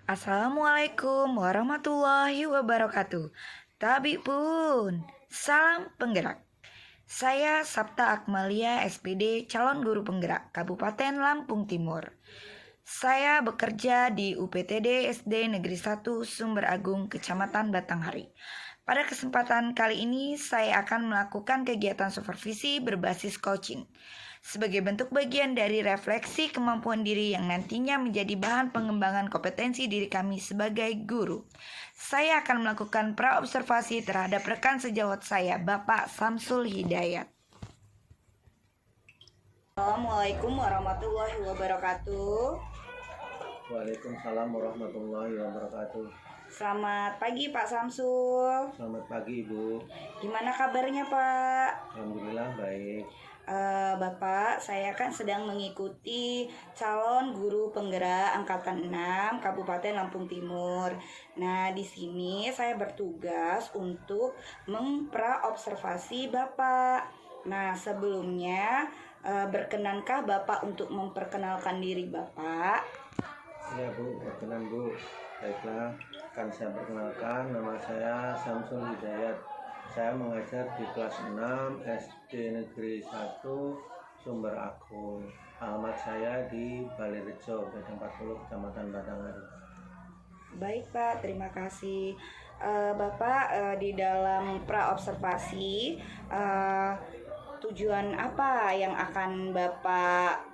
Assalamualaikum warahmatullahi wabarakatuh. Tabi pun, salam penggerak. Saya Sabta Akmalia SPD, calon guru penggerak Kabupaten Lampung Timur. Saya bekerja di UPTD SD Negeri 1 Sumber Agung, Kecamatan Batanghari. Pada kesempatan kali ini, saya akan melakukan kegiatan supervisi berbasis coaching sebagai bentuk bagian dari refleksi kemampuan diri yang nantinya menjadi bahan pengembangan kompetensi diri kami sebagai guru. Saya akan melakukan praobservasi terhadap rekan sejawat saya, Bapak Samsul Hidayat. Assalamualaikum warahmatullahi wabarakatuh. Waalaikumsalam warahmatullahi wabarakatuh. Selamat pagi Pak Samsul. Selamat pagi Ibu. Gimana kabarnya Pak? Alhamdulillah baik. Bapak, saya kan sedang mengikuti calon guru penggerak angkatan 6 Kabupaten Lampung Timur. Nah, di sini saya bertugas untuk mempraobservasi Bapak. Nah, sebelumnya berkenankah Bapak untuk memperkenalkan diri Bapak? Ya Bu, berkenan Bu. Baiklah, akan saya perkenalkan, nama saya Samsul Hidayat. Saya mengajar di kelas 6 SD Negeri 1 Sumber Agung. Alamat saya di Balirejo, Bedeng 40, Kecamatan Batanghari. Baik Pak, terima kasih. Bapak, di dalam praobservasi, tujuan apa yang akan Bapak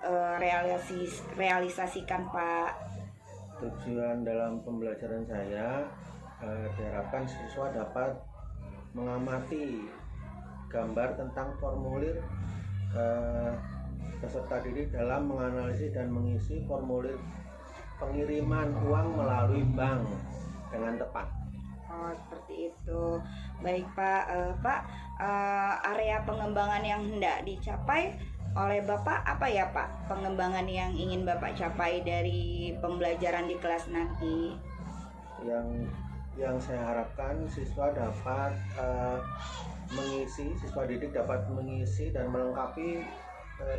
realisasikan Pak? Tujuan dalam pembelajaran saya diharapkan siswa dapat mengamati gambar tentang formulir peserta didik dalam menganalisis dan mengisi formulir pengiriman uang melalui bank dengan tepat. Oh, seperti itu. Baik Pak. Area pengembangan yang hendak dicapai oleh Bapak apa ya Pak? Pengembangan yang ingin Bapak capai dari pembelajaran di kelas nanti? Yang saya harapkan siswa dapat siswa didik dapat mengisi dan melengkapi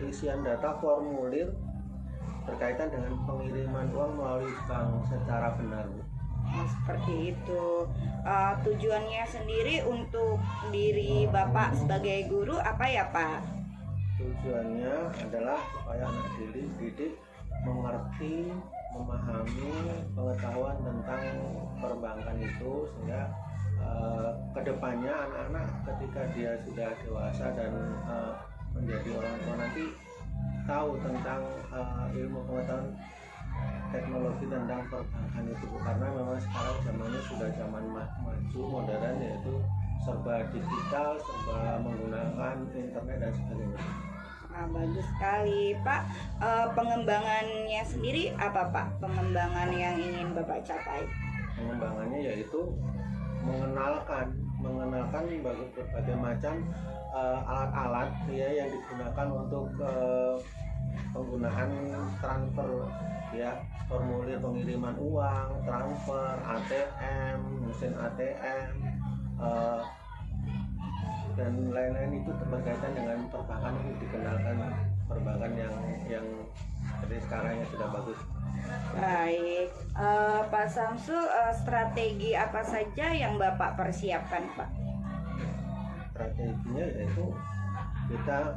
isian data formulir berkaitan dengan pengiriman uang melalui bank secara benar. Seperti itu. Tujuannya sendiri untuk diri Bapak sebagai guru apa ya Pak? Tujuannya adalah supaya anak didik mengerti, memahami pengetahuan tentang perbankan itu, sehingga kedepannya anak-anak ketika dia sudah dewasa dan menjadi orang tua nanti tahu tentang ilmu pengetahuan teknologi tentang perbankan itu, karena memang sekarang zamannya sudah zaman maju modern, yaitu serba digital, serba menggunakan internet dan sebagainya. Bagus sekali Pak. Pengembangannya sendiri apa Pak? Pengembangan yang ingin Bapak capai? Pengembangannya yaitu mengenalkan berbagai macam alat-alat ya yang digunakan untuk penggunaan transfer ya, formulir pengiriman uang, transfer, ATM, mesin ATM, dan lain-lain itu berkaitan dengan perbankan, itu dikenalkan perbankan yang seperti sekarang yang sudah bagus. Baik, Pak Samsul, strategi apa saja yang Bapak persiapkan Pak? Strateginya yaitu kita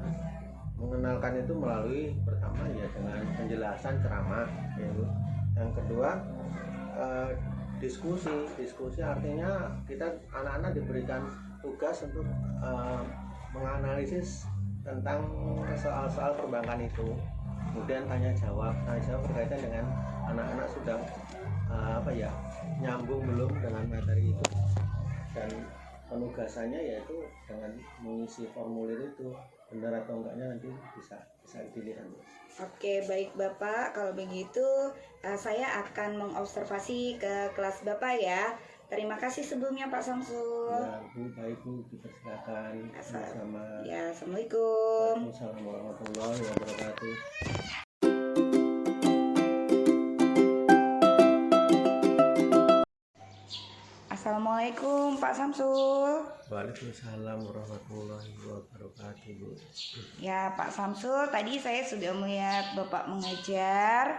mengenalkan itu melalui pertama ya dengan penjelasan ceramah, yaitu yang kedua diskusi artinya kita anak-anak diberikan tugas untuk menganalisis tentang soal-soal perbankan itu, kemudian tanya jawab berkaitan dengan anak-anak sudah nyambung belum dengan materi itu, dan penugasannya yaitu dengan mengisi formulir itu benar atau enggaknya nanti bisa dilihat. Oke, baik Bapak, kalau begitu saya akan mengobservasi ke kelas Bapak ya. Terima kasih sebelumnya Pak Samsul. Ya Bu, baik Bu, dipersilakan bersama. Ya, Assalamualaikum. Waalaikumsalam warahmatullahi wabarakatuh. Assalamualaikum Pak Samsul. Waalaikumsalam warahmatullahi wabarakatuh Bu. Ya Pak Samsul, tadi saya sudah melihat Bapak mengajar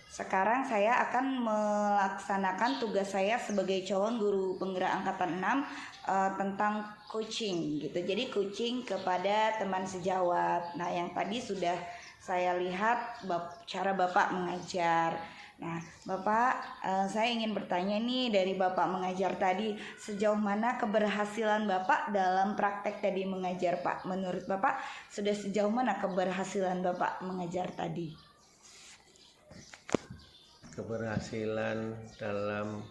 Sekarang saya akan melaksanakan tugas saya sebagai calon guru penggerak angkatan 6 tentang coaching gitu. Jadi coaching kepada teman sejawat. Nah, yang tadi sudah saya lihat cara Bapak mengajar. Nah, Bapak, saya ingin bertanya nih, dari Bapak mengajar tadi, sejauh mana keberhasilan Bapak dalam praktek tadi mengajar, Pak? Menurut Bapak, sudah sejauh mana keberhasilan Bapak mengajar tadi? Keberhasilan dalam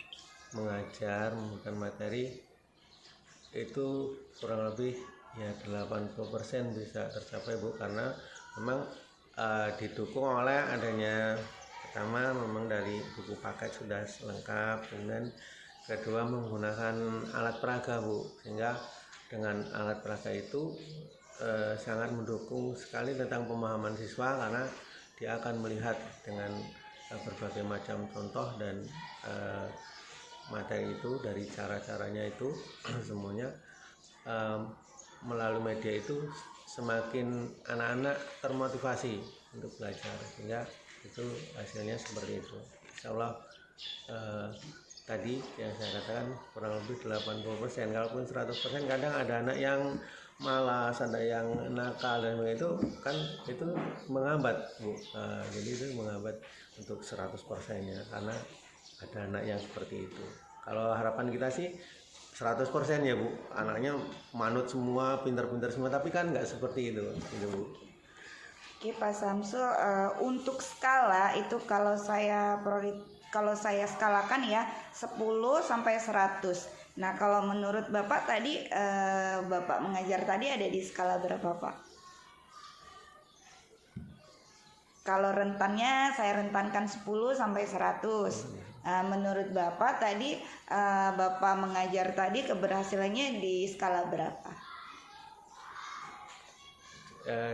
mengajar memberikan materi itu kurang lebih ya 80% bisa tercapai, Bu, karena memang didukung oleh adanya, pertama memang dari buku paket sudah lengkap, kemudian kedua menggunakan alat peraga, Bu, sehingga dengan alat peraga itu sangat mendukung sekali tentang pemahaman siswa, karena dia akan melihat dengan berbagai macam contoh dan materi itu dari cara-caranya itu semuanya melalui media itu semakin anak-anak termotivasi untuk belajar, sehingga itu hasilnya seperti itu. Insya Allah tadi yang saya katakan kurang lebih 80%, kalaupun 100% kadang ada anak yang malas, ada yang nakal dan begitu kan, itu menghambat, Bu. Jadi itu menghambat untuk 100%-nya, karena ada anak yang seperti itu. Kalau harapan kita sih 100% ya, Bu, anaknya manut semua, pintar-pintar semua, tapi kan nggak seperti itu, Bu. Oke, Pak Samsul, untuk skala itu kalau saya skalakan ya 10 sampai 100. Nah, kalau menurut Bapak tadi, Bapak mengajar tadi ada di skala berapa, Pak? Kalau rentannya saya rentankan 10 sampai 100. Menurut Bapak tadi, Bapak mengajar tadi keberhasilannya di skala berapa?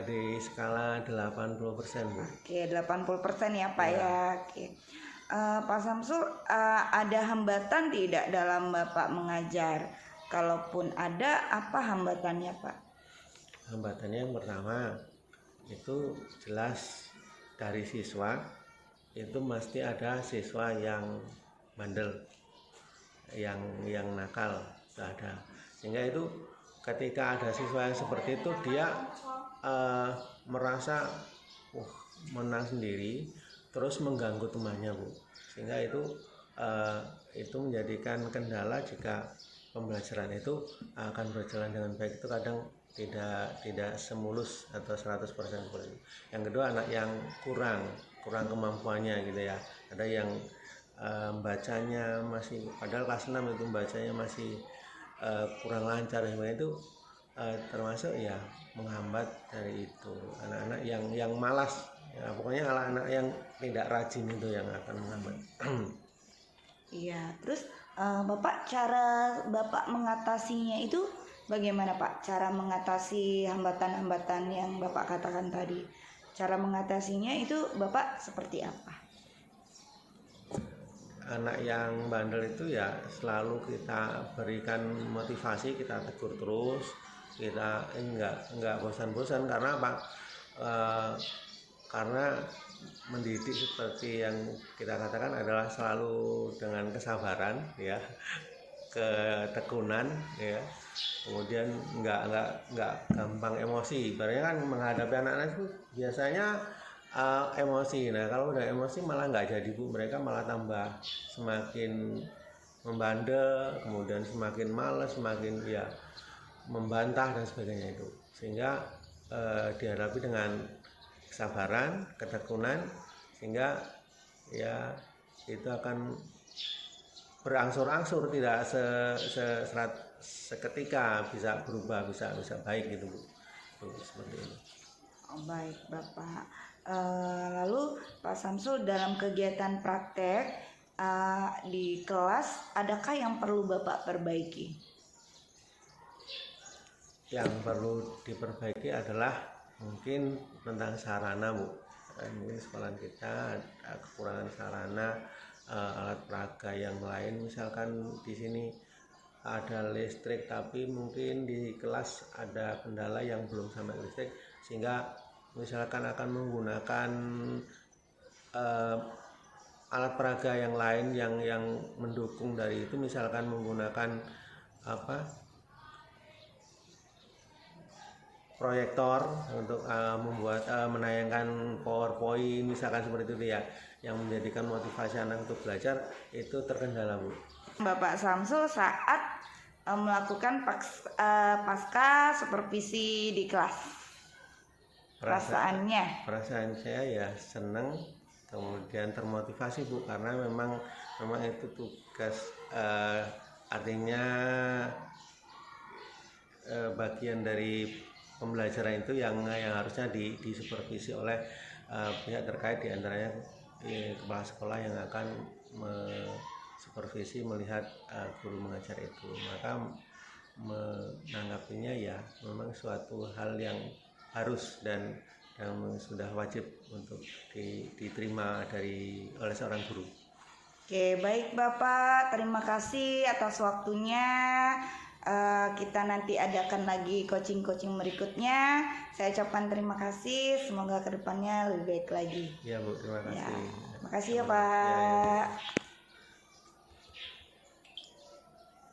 Di skala 80%, Bu. Oke, 80% ya, Pak ya. Oke. Pak Samsul, ada hambatan tidak dalam Bapak mengajar? Kalaupun ada, apa hambatannya, Pak? Hambatannya yang pertama itu jelas dari siswa itu mesti ada siswa yang bandel, yang nakal, ada. Sehingga itu ketika ada siswa yang seperti itu, dia merasa menang sendiri, terus mengganggu temannya, Bu. Sehingga itu menjadikan kendala jika pembelajaran itu akan berjalan dengan baik. Itu kadang tidak semulus atau 100% seperti itu. Yang kedua, anak yang kurang kemampuannya gitu ya. Ada yang bacanya masih, padahal kelas 6 itu bacanya masih kurang lancar, itu termasuk ya menghambat dari itu. Anak-anak yang malas ya, pokoknya anak-anak yang tidak rajin itu yang akan menghambat. Iya, terus cara Bapak mengatasinya itu bagaimana, Pak? Cara mengatasi hambatan-hambatan yang Bapak katakan tadi. Cara mengatasinya itu Bapak seperti apa? Anak yang bandel itu ya selalu kita berikan motivasi, kita tegur terus, kita enggak bosan-bosan. Karena apa? Karena mendidik seperti yang kita katakan adalah selalu dengan kesabaran ya, ketekunan ya, kemudian enggak gampang emosi. Ibaratnya kan menghadapi anak-anak itu biasanya emosi. Nah, kalau udah emosi malah nggak jadi, Bu. Mereka malah tambah semakin membandel, kemudian semakin malas, semakin ya membantah dan sebagainya itu. Sehingga dihadapi dengan kesabaran, ketekunan, sehingga ya itu akan berangsur-angsur, tidak seketika bisa berubah, bisa baik gitu, Bu. Seperti itu. Oh, baik, Bapak. Lalu Pak Samsul, dalam kegiatan praktek di kelas, adakah yang perlu Bapak perbaiki? Yang perlu diperbaiki adalah mungkin tentang sarana, Bu. Mungkin sekolah kita ada kekurangan sarana, alat peraga yang lain. Misalkan di sini ada listrik, tapi mungkin di kelas ada kendala yang belum sampai listrik, sehingga misalkan akan menggunakan alat peraga yang lain yang mendukung dari itu, misalkan menggunakan proyektor untuk membuat menayangkan PowerPoint misalkan seperti itu ya, yang menjadikan motivasi anak untuk belajar, itu terkendala, Bu. Bapak Samsul saat melakukan pasca supervisi di kelas, Perasaan perasaannya? saya ya senang, kemudian termotivasi, Bu, karena memang itu tugas, artinya bagian dari pembelajaran itu yang harusnya disupervisi oleh pihak terkait, diantaranya kepala sekolah yang akan supervisi melihat guru mengajar itu. Maka menanggapinya ya memang suatu hal yang harus dan yang sudah wajib untuk diterima oleh seorang guru. Oke, baik Bapak, terima kasih atas waktunya. Kita nanti adakan lagi coaching-coaching berikutnya. Saya ucapkan terima kasih, semoga kedepannya lebih baik lagi. Ya, Bu, terima kasih. Makasih ya Pak. Ya.